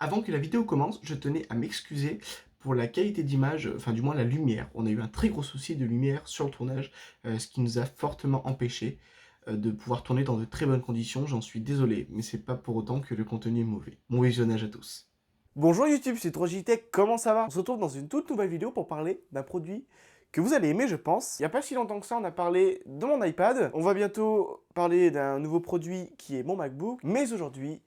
Avant que la vidéo commence, je tenais à m'excuser pour la qualité d'image, enfin du moins la lumière. On a eu un très gros souci de lumière sur le tournage, ce qui nous a fortement empêché de pouvoir tourner dans de très bonnes conditions. J'en suis désolé, mais c'est pas pour autant que le contenu est mauvais. Bon visionnage à tous. Bonjour YouTube, c'est TroJTech, comment ça va? On se retrouve dans une toute nouvelle vidéo pour parler d'un produit que vous allez aimer je pense. Il n'y a pas si longtemps que ça, on a parlé de mon iPad. On va bientôt parler d'un nouveau produit qui est mon MacBook. Mais aujourd'hui,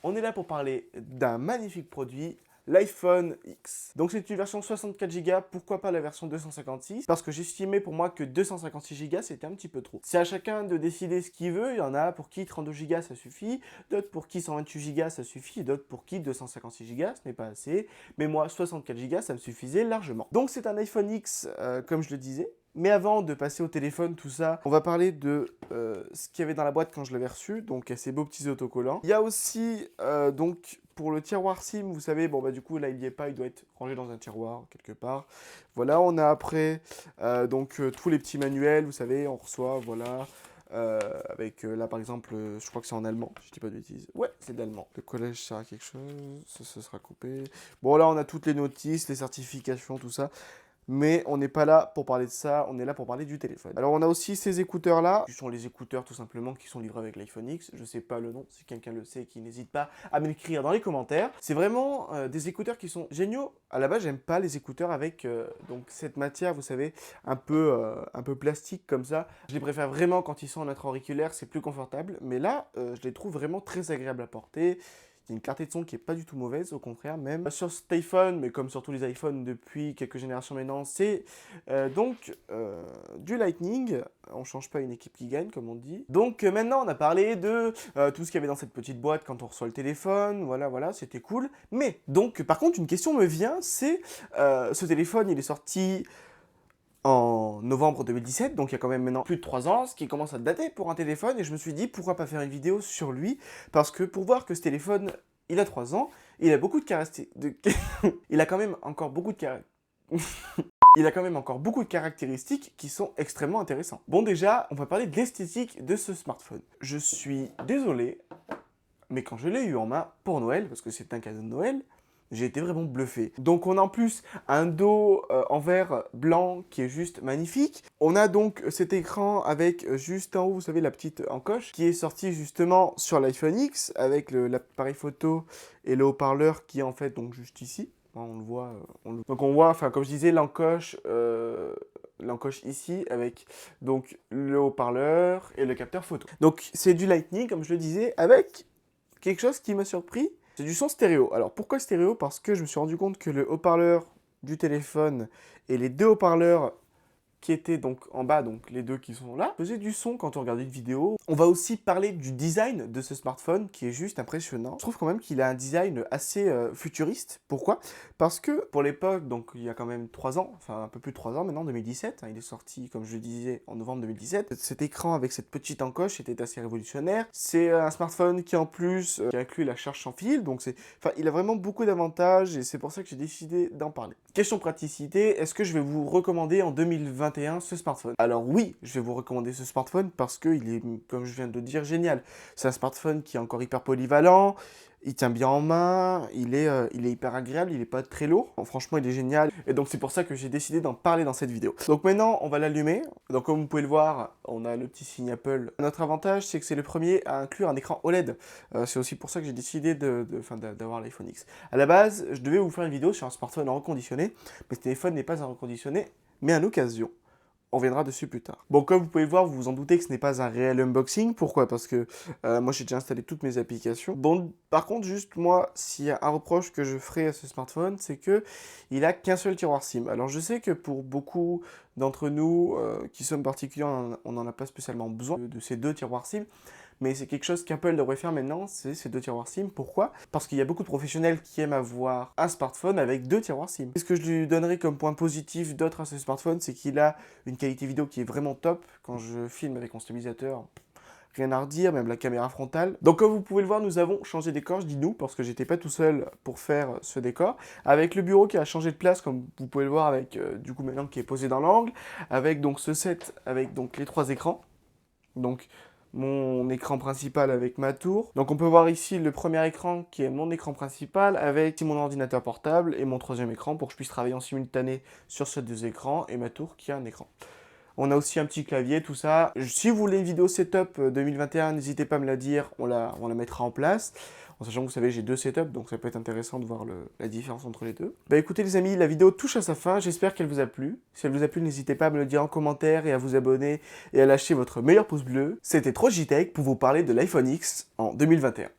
on est là pour parler d'un magnifique produit, l'iPhone X. Donc c'est une version 64 Go, pourquoi pas la version 256? Parce que j'estimais pour moi que 256 Go c'était un petit peu trop. C'est à chacun de décider ce qu'il veut, il y en a pour qui 32 Go ça suffit, d'autres pour qui 128 Go ça suffit, d'autres pour qui 256 Go ce n'est pas assez, mais moi 64 Go ça me suffisait largement. Donc c'est un iPhone X comme je le disais. Mais avant de passer au téléphone, tout ça, on va parler de ce qu'il y avait dans la boîte quand je l'avais reçu, donc ces beaux petits autocollants. Il y a aussi, donc, pour le tiroir SIM, vous savez, bon bah du coup là il n'y est pas, il doit être rangé dans un tiroir quelque part. Voilà, on a après, tous les petits manuels, vous savez, on reçoit, voilà, avec là par exemple, je crois que c'est en allemand, je dis pas de bêtises. Ouais, c'est d'allemand. Le collège sert à quelque chose, ça sera coupé. Bon là on a toutes les notices, les certifications, tout ça. Mais on n'est pas là pour parler de ça, on est là pour parler du téléphone. Alors on a aussi ces écouteurs là, qui sont les écouteurs tout simplement qui sont livrés avec l'iPhone X, je sais pas le nom, si quelqu'un le sait, qui n'hésite pas à m'écrire dans les commentaires. C'est vraiment des écouteurs qui sont géniaux. À la base j'aime pas les écouteurs avec donc cette matière, vous savez, un peu plastique comme ça. Je les préfère vraiment quand ils sont en notre auriculaire, c'est plus confortable, mais là je les trouve vraiment très agréables à porter. Il y a une clarté de son qui est pas du tout mauvaise, au contraire même. Sur cet iPhone, mais comme sur tous les iPhones depuis quelques générations maintenant, c'est du Lightning. On change pas une équipe qui gagne, comme on dit. Donc maintenant, on a parlé de tout ce qu'il y avait dans cette petite boîte quand on reçoit le téléphone. Voilà, c'était cool. Mais donc, par contre, une question me vient, c'est ce téléphone, il est sorti en novembre 2017, donc il y a quand même maintenant plus de 3 ans, ce qui commence à dater pour un téléphone, et je me suis dit pourquoi pas faire une vidéo sur lui, parce que pour voir que ce téléphone, il a 3 ans, il a beaucoup de caractéristiques... il a quand même encore beaucoup de il a quand même encore beaucoup de caractéristiques qui sont extrêmement intéressantes. Bon déjà, on va parler de l'esthétique de ce smartphone. Je suis désolé, mais quand je l'ai eu en main pour Noël, parce que c'est un cadeau de Noël, j'ai été vraiment bluffé. Donc on a en plus un dos en verre blanc qui est juste magnifique. On a donc cet écran avec juste en haut, vous savez, la petite encoche qui est sortie justement sur l'iPhone X avec l'appareil photo et le haut-parleur qui est en fait donc juste ici. On le voit. Donc on voit, enfin comme je disais, l'encoche ici avec donc le haut-parleur et le capteur photo. Donc c'est du Lightning comme je le disais avec quelque chose qui m'a surpris, c'est du son stéréo. Alors pourquoi stéréo? Parce que je me suis rendu compte que le haut-parleur du téléphone et les deux haut-parleurs qui étaient donc en bas, donc les deux qui sont là, faisaient du son quand on regardait une vidéo. On va aussi parler du design de ce smartphone qui est juste impressionnant. Je trouve quand même qu'il a un design assez futuriste. Pourquoi? Parce que pour l'époque, donc il y a quand même 3 ans, enfin un peu plus de 3 ans maintenant, 2017, hein, il est sorti, comme je le disais, en novembre 2017. Cet écran avec cette petite encoche était assez révolutionnaire. C'est un smartphone qui en plus qui inclut la charge sans fil, donc il a vraiment beaucoup d'avantages et c'est pour ça que j'ai décidé d'en parler. Question praticité, est-ce que je vais vous recommander en 2021 ce smartphone? Alors oui, je vais vous recommander ce smartphone parce qu'il est, comme je viens de le dire, génial. C'est un smartphone qui est encore hyper polyvalent, il tient bien en main, il est hyper agréable, il n'est pas très lourd. Bon, franchement, il est génial. Et donc, c'est pour ça que j'ai décidé d'en parler dans cette vidéo. Donc maintenant, on va l'allumer. Donc comme vous pouvez le voir, on a le petit signe Apple. Notre avantage, c'est que c'est le premier à inclure un écran OLED. C'est aussi pour ça que j'ai décidé d'avoir l'iPhone X. À la base, je devais vous faire une vidéo sur un smartphone en reconditionné, mais ce téléphone n'est pas un reconditionné, mais un occasion. On reviendra dessus plus tard. Bon, comme vous pouvez le voir, vous vous en doutez que ce n'est pas un réel unboxing. Pourquoi? Parce que moi, j'ai déjà installé toutes mes applications. Bon, par contre, juste moi, s'il y a un reproche que je ferai à ce smartphone, c'est que il a qu'un seul tiroir SIM. Alors, je sais que pour beaucoup d'entre nous qui sommes particuliers, on n'en a pas spécialement besoin de ces deux tiroirs SIM. Mais c'est quelque chose qu'Apple devrait faire maintenant, c'est ces deux tiroirs SIM. Pourquoi? Parce qu'il y a beaucoup de professionnels qui aiment avoir un smartphone avec deux tiroirs SIM. Et ce que je lui donnerais comme point positif d'autre à ce smartphone, c'est qu'il a une qualité vidéo qui est vraiment top. Quand je filme avec mon stabilisateur, rien à redire, même la caméra frontale. Donc comme vous pouvez le voir, nous avons changé de décor, je dis nous, parce que j'étais pas tout seul pour faire ce décor, avec le bureau qui a changé de place, comme vous pouvez le voir, avec du coup maintenant qui est posé dans l'angle, avec donc ce set, avec donc les trois écrans. Donc mon écran principal avec ma tour. Donc on peut voir ici le premier écran qui est mon écran principal avec mon ordinateur portable et mon troisième écran pour que je puisse travailler en simultané sur ces deux écrans et ma tour qui a un écran. On a aussi un petit clavier, tout ça. Si vous voulez une vidéo setup 2021, n'hésitez pas à me la dire, on la mettra en place. En sachant que vous savez, j'ai 2 setups, donc ça peut être intéressant de voir la différence entre les deux. Bah écoutez les amis, la vidéo touche à sa fin, j'espère qu'elle vous a plu. Si elle vous a plu, n'hésitez pas à me le dire en commentaire et à vous abonner et à lâcher votre meilleur pouce bleu. C'était trop JTech pour vous parler de l'iPhone X en 2021.